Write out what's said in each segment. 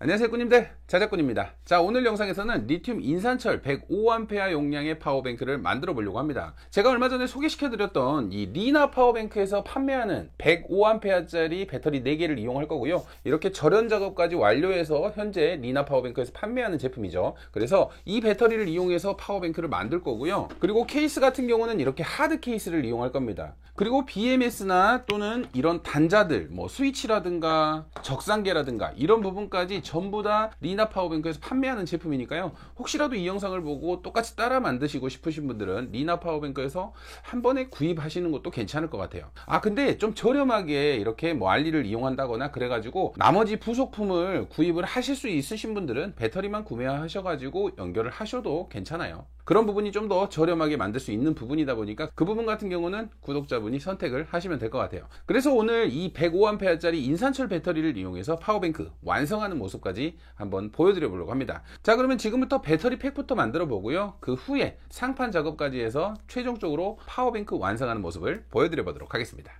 안녕하세요 꾸님들, 자작꾼입니다. 자, 오늘 영상에서는 리튬 인산철 105A 용량의 파워뱅크를 만들어 보려고 합니다. 제가 얼마 전에 소개시켜 드렸던 이 리나 파워뱅크에서 판매하는 105A짜리 배터리 4개를 이용할 거고요. 이렇게 절연 작업까지 완료해서 현재 리나 파워뱅크에서 판매하는 제품이죠. 그래서 이 배터리를 이용해서 파워뱅크를 만들 거고요. 그리고 케이스 같은 경우는 이렇게 하드 케이스를 이용할 겁니다. 그리고 BMS나 또는 이런 단자들, 뭐 스위치라든가 적상계라든가 이런 부분까지 전부 다 리나 파워뱅크에서 판매하는 제품이니까요. 혹시라도 이 영상을 보고 똑같이 따라 만드시고 싶으신 분들은 리나 파워뱅크에서 한 번에 구입하시는 것도 괜찮을 것 같아요. 근데 좀 저렴하게 이렇게 뭐 알리를 이용한다거나 그래가지고 나머지 부속품을 구입을 하실 수 있으신 분들은 배터리만 구매하셔가지고 연결을 하셔도 괜찮아요. 그런 부분이 좀 더 저렴하게 만들 수 있는 부분이다 보니까 그 부분 같은 경우는 구독자분이 선택을 하시면 될 것 같아요. 그래서 오늘 이 105A짜리 인산철 배터리를 이용해서 파워뱅크 완성하는 모습까지 한번 보여드려 보려고 합니다. 자, 그러면 지금부터 배터리 팩부터 만들어 보고요. 그 후에 상판 작업까지 해서 최종적으로 파워뱅크 완성하는 모습을 보여드려 보도록 하겠습니다.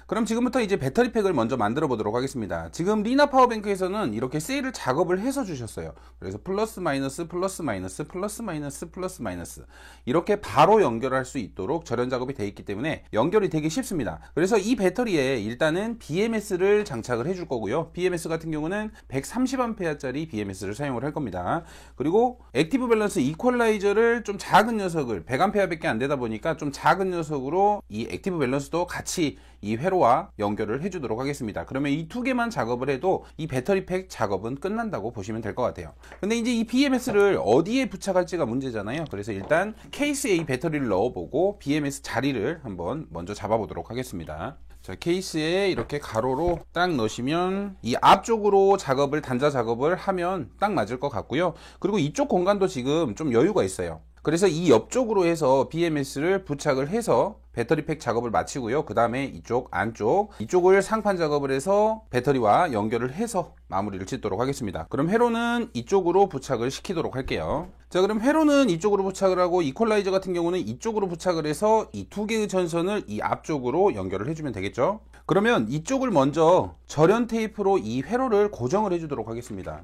그럼 지금부터 이제 배터리 팩을 먼저 만들어 보도록 하겠습니다. 지금 리나 파워뱅크에서는 이렇게 셀을 작업을 해서 주셨어요. 그래서 플러스 마이너스 플러스 마이너스 플러스 마이너스 플러스 마이너스 이렇게 바로 연결할 수 있도록 절연 작업이 되어 있기 때문에 연결이 되게 쉽습니다. 그래서 이 배터리에 일단은 BMS를 장착을 해줄 거고요. BMS 같은 경우는 130A짜리 BMS를 사용을 할 겁니다. 그리고 액티브 밸런스 이퀄라이저를 좀 작은 녀석을 100A 밖에 안 되다 보니까 좀 작은 녀석으로 이 액티브 밸런스도 같이 이 회로와 연결을 해주도록 하겠습니다. 그러면 이 두 개만 작업을 해도 이 배터리 팩 작업은 끝난다고 보시면 될 것 같아요. 근데 이제 이 BMS를 어디에 부착할지가 문제잖아요. 그래서 일단 케이스에 이 배터리를 넣어보고 BMS 자리를 한번 먼저 잡아보도록 하겠습니다. 자, 케이스에 이렇게 가로로 딱 넣으시면 이 앞쪽으로 작업을 단자 작업을 하면 딱 맞을 것 같고요. 그리고 이쪽 공간도 지금 좀 여유가 있어요. 그래서 이 옆쪽으로 해서 BMS를 부착을 해서 배터리 팩 작업을 마치고요. 그 다음에 이쪽 안쪽 이쪽을 상판 작업을 해서 배터리와 연결을 해서 마무리를 짓도록 하겠습니다. 그럼 회로는 이쪽으로 부착을 시키도록 할게요. 자, 그럼 회로는 이쪽으로 부착을 하고 이퀄라이저 같은 경우는 이쪽으로 부착을 해서 이 두 개의 전선을 이 앞쪽으로 연결을 해주면 되겠죠. 그러면 이쪽을 먼저 절연 테이프로 이 회로를 고정을 해주도록 하겠습니다.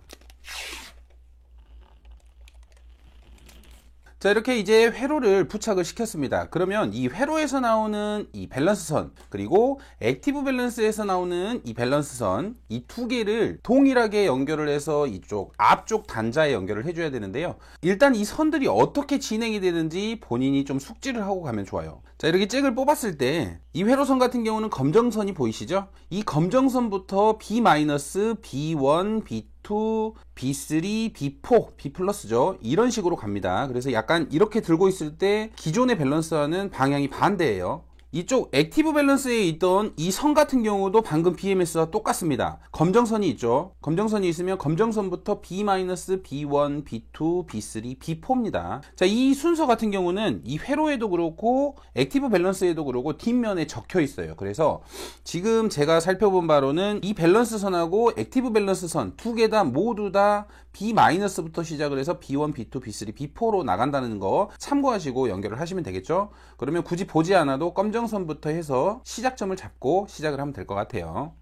자, 이렇게 이제 회로를 부착을 시켰습니다. 그러면 이 회로에서 나오는 이 밸런스선 그리고 액티브 밸런스에서 나오는 이 밸런스선 이 두 개를 동일하게 연결을 해서 이쪽 앞쪽 단자에 연결을 해줘야 되는데요. 일단 이 선들이 어떻게 진행이 되는지 본인이 좀 숙지를 하고 가면 좋아요. 자, 이렇게 잭을 뽑았을 때 이 회로선 같은 경우는 검정선이 보이시죠? 이 검정선부터 B-, B1, B2, B3, B4, B 플러스죠. 이런 식으로 갑니다. 그래서 약간 이렇게 들고 있을 때 기존의 밸런스와는 방향이 반대예요. 이쪽 액티브 밸런스에 있던 이 선 같은 경우도 방금 BMS와 똑같습니다. 검정선이 있죠. 검정선이 있으면 검정선부터 B-, B1, B2, B3, B4입니다. 자, 이 순서 같은 경우는 이 회로에도 그렇고 액티브 밸런스에도 그렇고 뒷면에 적혀 있어요. 그래서 지금 제가 살펴본 바로는 이 밸런스 선하고 액티브 밸런스 선 두 개 다 모두 다 B-부터 시작을 해서 B1, B2, B3, B4로 나간다는 거 참고하시고 연결을 하시면 되겠죠. 그러면 굳이 보지 않아도 검정선부터 해서 시작점을 잡고 시작을 하면 될 것 같아요.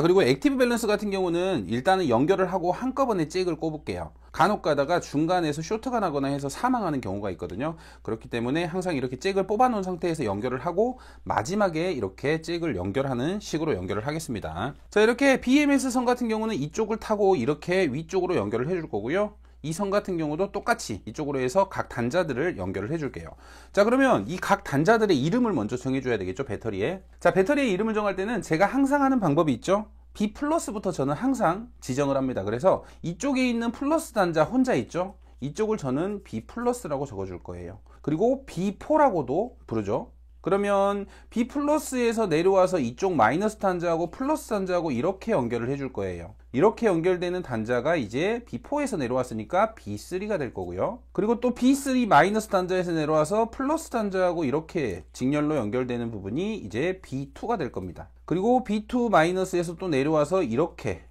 그리고 액티브 밸런스 같은 경우는 일단은 연결을 하고 한꺼번에 잭을 꼽을게요. 간혹 가다가 중간에서 쇼트가 나거나 해서 사망하는 경우가 있거든요. 그렇기 때문에 항상 이렇게 잭을 뽑아 놓은 상태에서 연결을 하고 마지막에 이렇게 잭을 연결하는 식으로 연결을 하겠습니다. 자, 이렇게 BMS 선 같은 경우는 이쪽을 타고 이렇게 위쪽으로 연결을 해줄 거고요. 이 선 같은 경우도 똑같이 이쪽으로 해서 각 단자들을 연결을 해줄게요. 자, 그러면 이 각 단자들의 이름을 먼저 정해줘야 되겠죠, 배터리에. 자, 배터리의 이름을 정할 때는 제가 항상 하는 방법이 있죠. B 플러스부터 저는 항상 지정을 합니다. 그래서 이쪽에 있는 플러스 단자 혼자 있죠. 이쪽을 저는 B 플러스라고 적어줄 거예요. 그리고 B4라고도 부르죠. 그러면 B 플러스에서 내려와서 이쪽 마이너스 단자하고 플러스 단자하고 이렇게 연결을 해줄 거예요. 이렇게 연결되는 단자가 이제 B4에서 내려왔으니까 B3가 될 거고요. 그리고 또 B3 마이너스 단자에서 내려와서 플러스 단자하고 이렇게 직렬로 연결되는 부분이 이제 B2가 될 겁니다. 그리고 B2 마이너스에서 또 내려와서 이렇게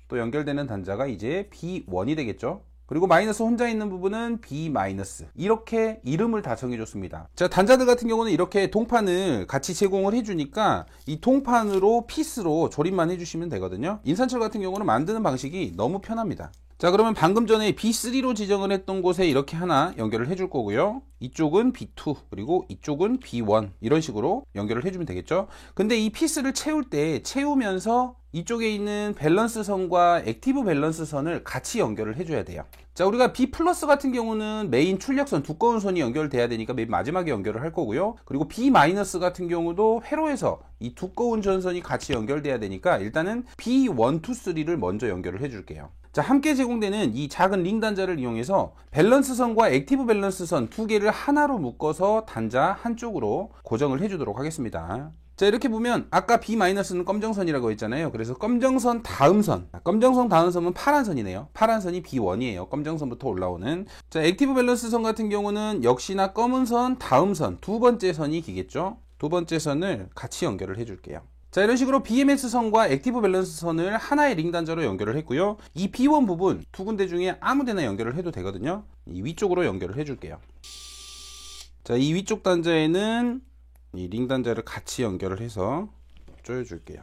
또 연결되는 단자가 이제 B1이 되겠죠. 그리고 마이너스 혼자 있는 부분은 B 마이너스. 이렇게 이름을 다 정해줬습니다. 자, 단자들 같은 경우는 이렇게 동판을 같이 제공을 해주니까 이 동판으로 피스로 조립만 해주시면 되거든요. 인산철 같은 경우는 만드는 방식이 너무 편합니다. 자, 그러면 방금 전에 B3로 지정을 했던 곳에 이렇게 하나 연결을 해줄 거고요. 이쪽은 B2 그리고 이쪽은 B1 이런 식으로 연결을 해주면 되겠죠. 근데 이 피스를 채울 때 채우면서 이쪽에 있는 밸런스 선과 액티브 밸런스 선을 같이 연결을 해줘야 돼요. 자, 우리가 B 플러스 같은 경우는 메인 출력선 두꺼운 선이 연결돼야 되니까 맨 마지막에 연결을 할 거고요. 그리고 B 마이너스 같은 경우도 회로에서 이 두꺼운 전선이 같이 연결돼야 되니까 일단은 B1, 2, 3를 먼저 연결을 해줄게요. 자, 함께 제공되는 이 작은 링 단자를 이용해서 밸런스 선과 액티브 밸런스 선 두 개를 하나로 묶어서 단자 한쪽으로 고정을 해주도록 하겠습니다. 자, 이렇게 보면 아까 B-는 검정선이라고 했잖아요. 그래서 검정선 다음 선, 검정선 다음 선은 파란 선이네요. 파란 선이 B1이에요. 검정선부터 올라오는. 자, 액티브 밸런스 선 같은 경우는 역시나 검은 선 다음 선, 두 번째 선이 기겠죠. 두 번째 선을 같이 연결을 해줄게요. 자, 이런 식으로 BMS 선과 액티브 밸런스 선을 하나의 링 단자로 연결을 했고요. 이 B1 부분 두 군데 중에 아무 데나 연결을 해도 되거든요. 이 위쪽으로 연결을 해줄게요. 자, 이 위쪽 단자에는 이 링 단자를 같이 연결을 해서 조여줄게요.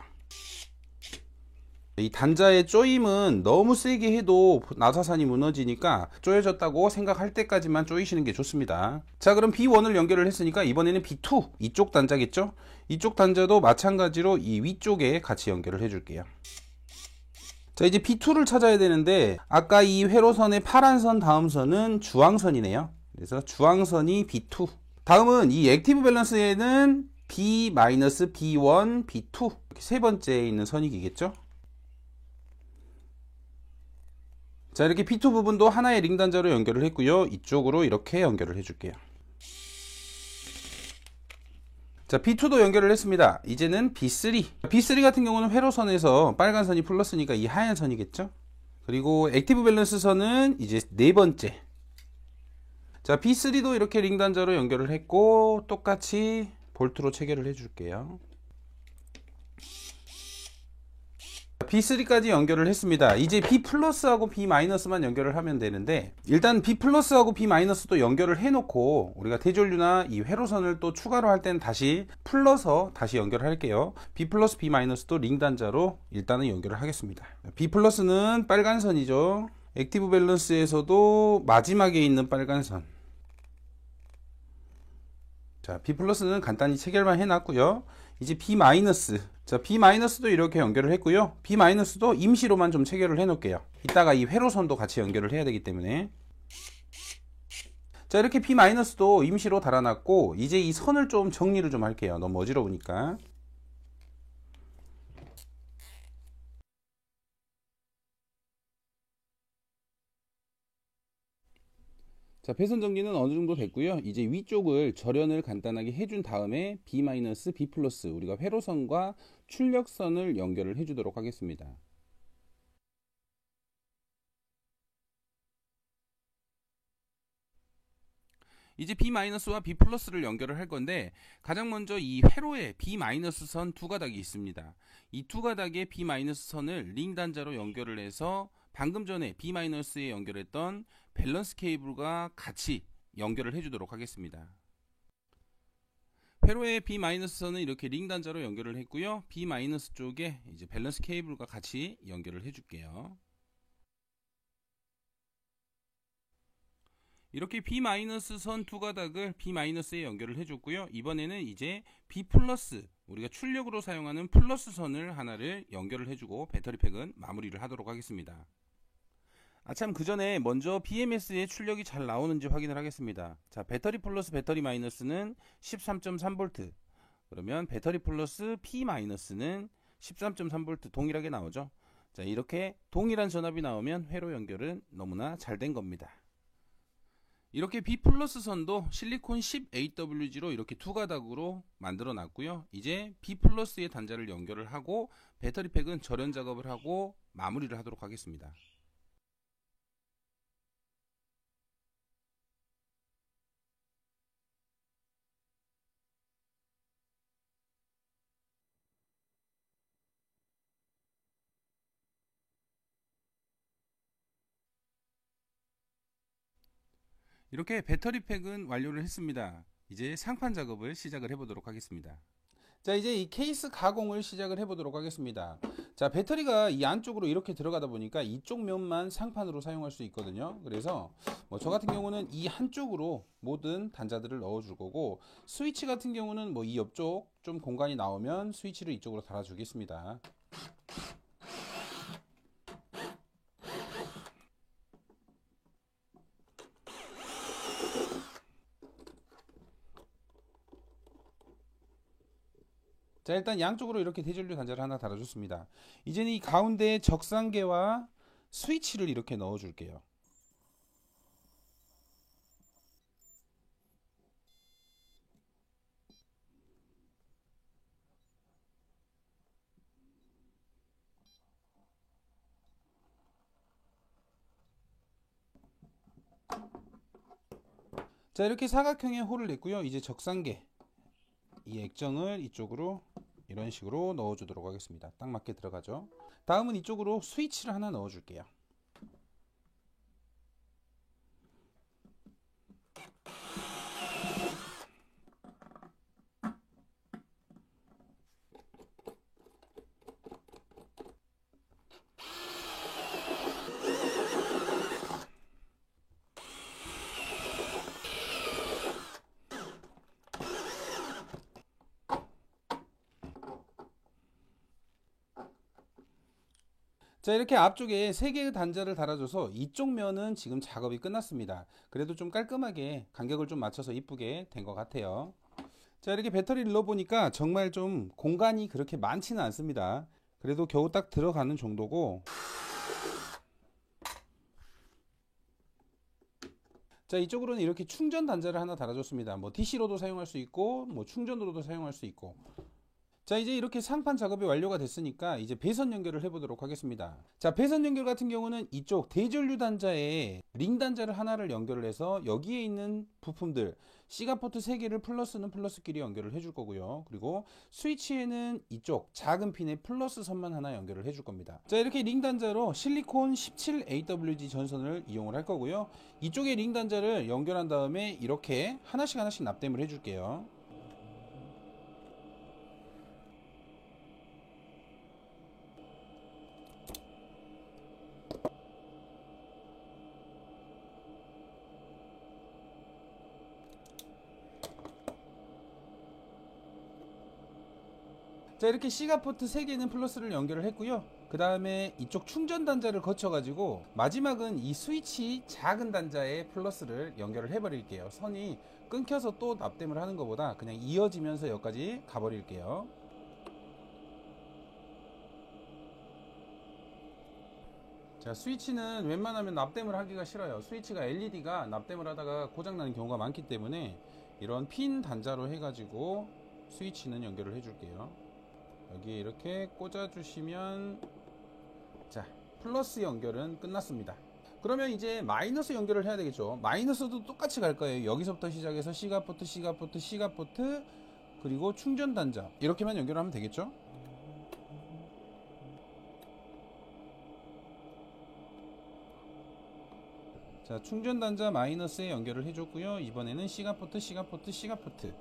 이 단자의 조임은 너무 세게 해도 나사산이 무너지니까 조여졌다고 생각할 때까지만 조이시는 게 좋습니다. 자, 그럼 B1을 연결을 했으니까 이번에는 B2 이쪽 단자겠죠. 이쪽 단자도 마찬가지로 이 위쪽에 같이 연결을 해줄게요. 자, 이제 B2를 찾아야 되는데 아까 이 회로선의 파란 선 다음 선은 주황선이네요. 그래서 주황선이 B2. 다음은 이 액티브 밸런스에는 B-, B1, B2 이렇게 세 번째에 있는 선이겠죠. 자, 이렇게 P2 부분도 하나의 링 단자로 연결을 했고요. 이쪽으로 이렇게 연결을 해줄게요. 자, B2도 연결을 했습니다. 이제는 B3. B3 같은 경우는 회로선에서 빨간 선이 플러스니까 이 하얀 선이겠죠. 그리고 액티브 밸런스 선은 이제 네 번째. 자, B3도 이렇게 링 단자로 연결을 했고 똑같이 볼트로 체결을 해줄게요. B3까지 연결을 했습니다. 이제 B 플러스하고 B 마이너스만 연결을 하면 되는데 일단 B 플러스하고 B 마이너스도 연결을 해놓고 우리가 대전류나 이 회로선을 또 추가로 할 때는 다시 풀러서 다시 연결할게요. B 플러스 B 마이너스도 링 단자로 일단은 연결을 하겠습니다. B 플러스는 빨간 선이죠. 액티브 밸런스에서도 마지막에 있는 빨간 선. 자, B 플러스는 간단히 체결만 해놨고요. 이제 B 마이너스. 자, B 마이너스도 이렇게 연결을 했고요. B 마이너스도 임시로만 좀 체결을 해 놓을게요. 이따가 이 회로선도 같이 연결을 해야 되기 때문에. 자, 이렇게 B 마이너스도 임시로 달아놨고 이제 이 선을 좀 정리를 좀 할게요. 너무 어지러우니까. 자, 배선 정리는 어느 정도 됐고요. 이제 위쪽을 절연을 간단하게 해준 다음에 B-, B 플러스 우리가 회로선과 출력선을 연결을 해주도록 하겠습니다. 이제 B-와 B 플러스를 연결을 할 건데 가장 먼저 이 회로에 B-선 두 가닥이 있습니다. 이 두 가닥의 B-선을 링 단자로 연결을 해서 방금 전에 B-에 연결했던 밸런스 케이블과 같이 연결을 해주도록 하겠습니다. 회로의 B-선은 이렇게 링 단자로 연결을 했고요. B- 쪽에 이제 밸런스 케이블과 같이 연결을 해줄게요. 이렇게 B-선 두 가닥을 B-에 연결을 해줬고요. 이번에는 이제 B 플러스 우리가 출력으로 사용하는 플러스 선을 하나를 연결을 해주고 배터리팩은 마무리를 하도록 하겠습니다. 참, 그 전에 먼저 BMS의 출력이 잘 나오는지 확인을 하겠습니다. 자, 배터리 플러스 배터리 마이너스는 13.3V. 그러면 배터리 플러스 P-는 13.3V 동일하게 나오죠. 자, 이렇게 동일한 전압이 나오면 회로 연결은 너무나 잘 된 겁니다. 이렇게 B 플러스 선도 실리콘 10AWG로 이렇게 두 가닥으로 만들어 놨고요. 이제 B 플러스의 단자를 연결을 하고 배터리팩은 절연 작업을 하고 마무리를 하도록 하겠습니다. 이렇게 배터리팩은 완료를 했습니다. 이제 상판 작업을 시작을 해보도록 하겠습니다. 자, 이제 이 케이스 가공을 시작을 해보도록 하겠습니다. 자, 배터리가 이 안쪽으로 이렇게 들어가다 보니까 이쪽 면만 상판으로 사용할 수 있거든요. 그래서 뭐 저 같은 경우는 이 한쪽으로 모든 단자들을 넣어 줄 거고, 스위치 같은 경우는 뭐 이 옆쪽 좀 공간이 나오면 스위치를 이쪽으로 달아 주겠습니다. 자, 일단 양쪽으로 이렇게 대전류 단자를 하나 달아줬습니다. 이제는 이 가운데에 적상계와 스위치를 이렇게 넣어줄게요. 자, 이렇게 사각형의 홀을 냈고요. 이제 적상계, 이 액정을 이쪽으로 이런 식으로 넣어주도록 하겠습니다. 딱 맞게 들어가죠. 다음은 이쪽으로 스위치를 하나 넣어줄게요. 자, 이렇게 앞쪽에 3개의 단자를 달아줘서 이쪽 면은 지금 작업이 끝났습니다. 그래도 좀 깔끔하게 간격을 좀 맞춰서 이쁘게 된 것 같아요. 자, 이렇게 배터리를 넣어보니까 정말 좀 공간이 그렇게 많지는 않습니다. 그래도 겨우 딱 들어가는 정도고, 자, 이쪽으로는 이렇게 충전 단자를 하나 달아줬습니다. 뭐 DC로도 사용할 수 있고, 뭐 충전으로도 사용할 수 있고. 자, 이제 이렇게 상판 작업이 완료가 됐으니까 이제 배선 연결을 해보도록 하겠습니다. 자, 배선 연결 같은 경우는 이쪽 대전류 단자에 링 단자를 하나를 연결을 해서 여기에 있는 부품들 C가포트 3개를 플러스는 플러스끼리 연결을 해줄 거고요. 그리고 스위치에는 이쪽 작은 핀에 플러스 선만 하나 연결을 해줄 겁니다. 자, 이렇게 링 단자로 실리콘 17AWG 전선을 이용을 할 거고요. 이쪽에 링 단자를 연결한 다음에 이렇게 하나씩 납땜을 해줄게요. 자, 이렇게 C가포트 3개는 플러스를 연결을 했고요. 그 다음에 이쪽 충전 단자를 거쳐 가지고 마지막은 이 스위치 작은 단자에 플러스를 연결을 해 버릴게요. 선이 끊겨서 또 납땜을 하는 것보다 그냥 이어지면서 여기까지 가 버릴게요. 자, 스위치는 웬만하면 납땜을 하기가 싫어요. 스위치가 LED가 납땜을 하다가 고장나는 경우가 많기 때문에 이런 핀 단자로 해가지고 스위치는 연결을 해줄게요. 여기 이렇게 꽂아 주시면, 자, 플러스 연결은 끝났습니다. 그러면 이제 마이너스 연결을 해야 되겠죠. 마이너스도 똑같이 갈 거예요. 여기서부터 시작해서 C가포트, C가포트, C가포트, 그리고 충전 단자 이렇게만 연결하면 되겠죠. 자, 충전 단자 마이너스에 연결을 해줬고요. 이번에는 C가포트, C가포트, C가포트.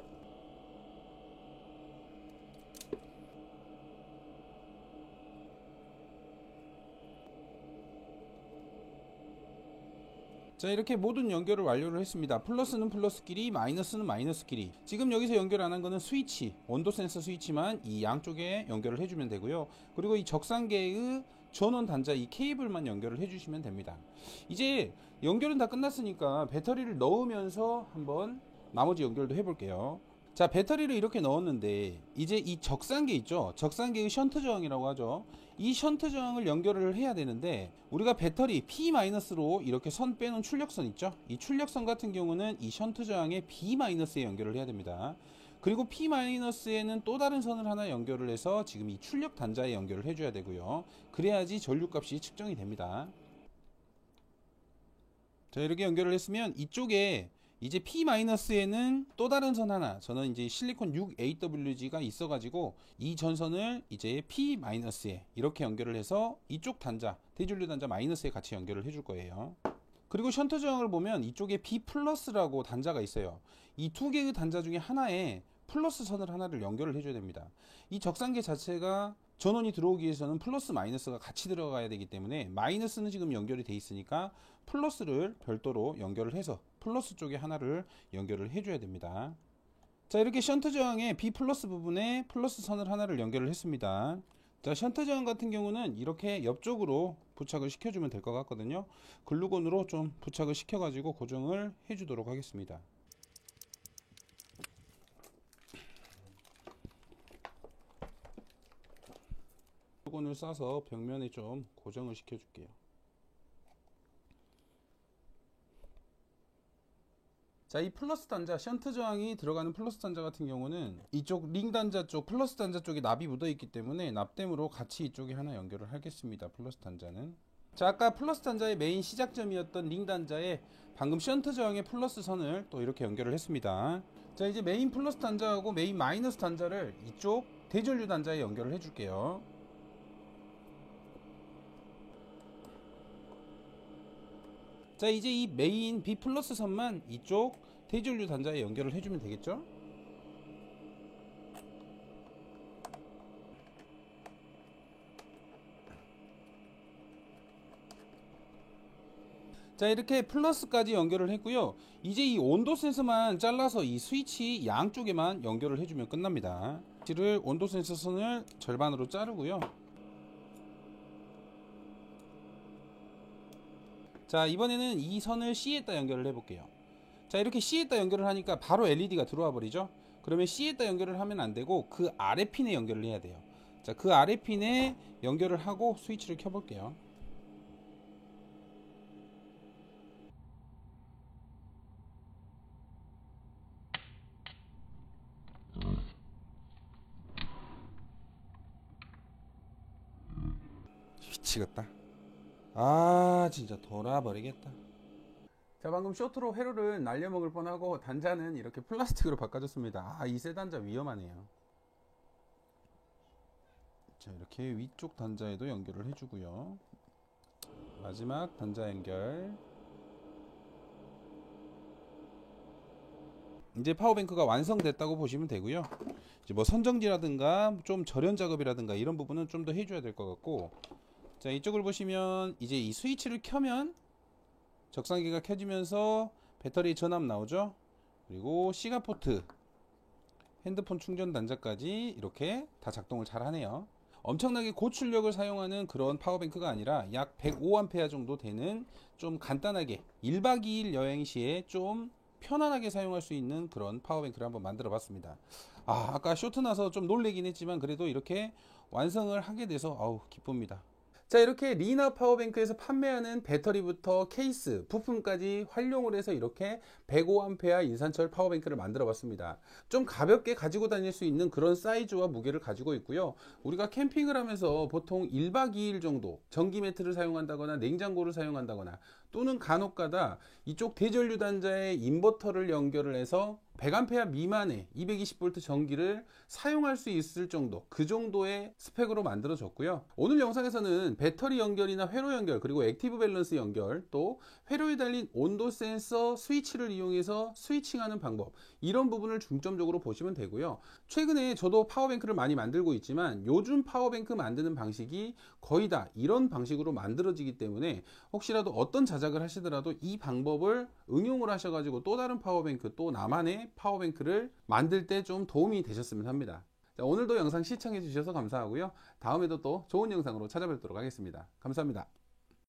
자, 이렇게 모든 연결을 완료를 했습니다. 플러스는 플러스끼리, 마이너스는 마이너스끼리. 지금 여기서 연결 안 한 거는 스위치, 온도 센서 스위치만 이 양쪽에 연결을 해주면 되고요. 그리고 이 적상계의 전원 단자 이 케이블만 연결을 해주시면 됩니다. 이제 연결은 다 끝났으니까 배터리를 넣으면서 한번 나머지 연결도 해볼게요. 자, 배터리를 이렇게 넣었는데 이제 이 적상계 있죠. 적상계의 션트 저항이라고 하죠. 이 션트 저항을 연결을 해야 되는데 우리가 배터리 P-로 이렇게 선 빼놓은 출력선 있죠. 이 출력선 같은 경우는 이 션트 저항에 B-에 연결을 해야 됩니다. 그리고 P-에는 또 다른 선을 하나 연결을 해서 지금 이 출력 단자에 연결을 해줘야 되고요. 그래야지 전류값이 측정이 됩니다. 자, 이렇게 연결을 했으면 이쪽에 이제 P-에는 또 다른 선 하나, 저는 이제 실리콘 6AWG가 있어가지고 이 전선을 이제 P-에 이렇게 연결을 해서 이쪽 단자, 대전류 단자 마이너스에 같이 연결을 해줄 거예요. 그리고 션트 저항을 보면 이쪽에 B 플러스라고 단자가 있어요. 이 두 개의 단자 중에 하나에 플러스 선을 하나를 연결을 해줘야 됩니다. 이 적상계 자체가 전원이 들어오기 위해서는 플러스 마이너스가 같이 들어가야 되기 때문에 마이너스는 지금 연결이 돼 있으니까 플러스를 별도로 연결을 해서 플러스 쪽에 하나를 연결을 해줘야 됩니다. 자, 이렇게 션트 저항의 B 플러스 부분에 플러스 선을 하나를 연결을 했습니다. 자, 션트 저항 같은 경우는 이렇게 옆쪽으로 부착을 시켜주면 될 것 같거든요. 글루건으로 좀 부착을 시켜가지고 고정을 해주도록 하겠습니다. 글루건을 싸서 벽면에 좀 고정을 시켜줄게요. 자, 이 플러스 단자, 션트 저항이 들어가는 플러스 단자 같은 경우는 이쪽 링 단자 쪽, 플러스 단자 쪽에 납이 묻어 있기 때문에 납땜으로 같이 이쪽에 하나 연결을 하겠습니다. 플러스 단자는. 자, 아까 플러스 단자의 메인 시작점이었던 링 단자에 방금 션트 저항의 플러스 선을 또 이렇게 연결을 했습니다. 자, 이제 메인 플러스 단자하고 메인 마이너스 단자를 이쪽 대전류 단자에 연결을 해줄게요. 자, 이제 이 메인 B 플러스 선만 이쪽 대전류 단자에 연결을 해주면 되겠죠. 자, 이렇게 플러스까지 연결을 했고요. 이제 이 온도 센서만 잘라서 이 스위치 양쪽에만 연결을 해주면 끝납니다. 스위치를 온도 센서 선을 절반으로 자르고요. 자, 이번에는 이 선을 C에다 연결을 해 볼게요. 자, 이렇게 C에다 연결을 하니까 바로 LED가 들어와 버리죠. 그러면 C에다 연결을 하면 안 되고 그 아래 핀에 연결을 해야 돼요. 자, 그 아래 핀에 연결을 하고 스위치를 켜 볼게요. 미치겠다. 아, 진짜 돌아버리겠다. 자, 방금 쇼트로 회로를 날려먹을 뻔하고 단자는 이렇게 플라스틱으로 바꿔줬습니다. 아, 이 세 단자 위험하네요. 자, 이렇게 위쪽 단자에도 연결을 해주고요. 마지막 단자 연결. 이제 파워뱅크가 완성됐다고 보시면 되고요. 이제 뭐 선정지라든가 좀 절연 작업이라든가 이런 부분은 좀 더 해줘야 될 것 같고, 자, 이쪽을 보시면 이제 이 스위치를 켜면 적상기가 켜지면서 배터리 전압 나오죠. 그리고 시가 포트, 핸드폰 충전 단자까지 이렇게 다 작동을 잘 하네요. 엄청나게 고출력을 사용하는 그런 파워뱅크가 아니라 약 105A 정도 되는 좀 간단하게 1박 2일 여행 시에 좀 편안하게 사용할 수 있는 그런 파워뱅크를 한번 만들어 봤습니다. 아까 쇼트 나서 좀 놀래긴 했지만 그래도 이렇게 완성을 하게 돼서 아우 기쁩니다. 자, 이렇게 리나 파워뱅크에서 판매하는 배터리부터 케이스, 부품까지 활용을 해서 이렇게 105A 인산철 파워뱅크를 만들어 봤습니다. 좀 가볍게 가지고 다닐 수 있는 그런 사이즈와 무게를 가지고 있고요. 우리가 캠핑을 하면서 보통 1박 2일 정도 전기 매트를 사용한다거나 냉장고를 사용한다거나 또는 간혹가다 이쪽 대전류 단자에 인버터를 연결을 해서 100A 미만의 220V 전기를 사용할 수 있을 정도, 그 정도의 스펙으로 만들어졌고요. 오늘 영상에서는 배터리 연결이나 회로 연결, 그리고 액티브 밸런스 연결, 또 회로에 달린 온도 센서 스위치를 이용해서 스위칭하는 방법, 이런 부분을 중점적으로 보시면 되고요. 최근에 저도 파워뱅크를 많이 만들고 있지만 요즘 파워뱅크 만드는 방식이 거의 다 이런 방식으로 만들어지기 때문에 혹시라도 어떤 자작을 하시더라도 이 방법을 응용을 하셔가지고 또 다른 파워뱅크, 또 나만의 파워뱅크를 만들 때 좀 도움이 되셨으면 합니다. 자, 오늘도 영상 시청해 주셔서 감사하고요. 다음에도 또 좋은 영상으로 찾아뵙도록 하겠습니다. 감사합니다.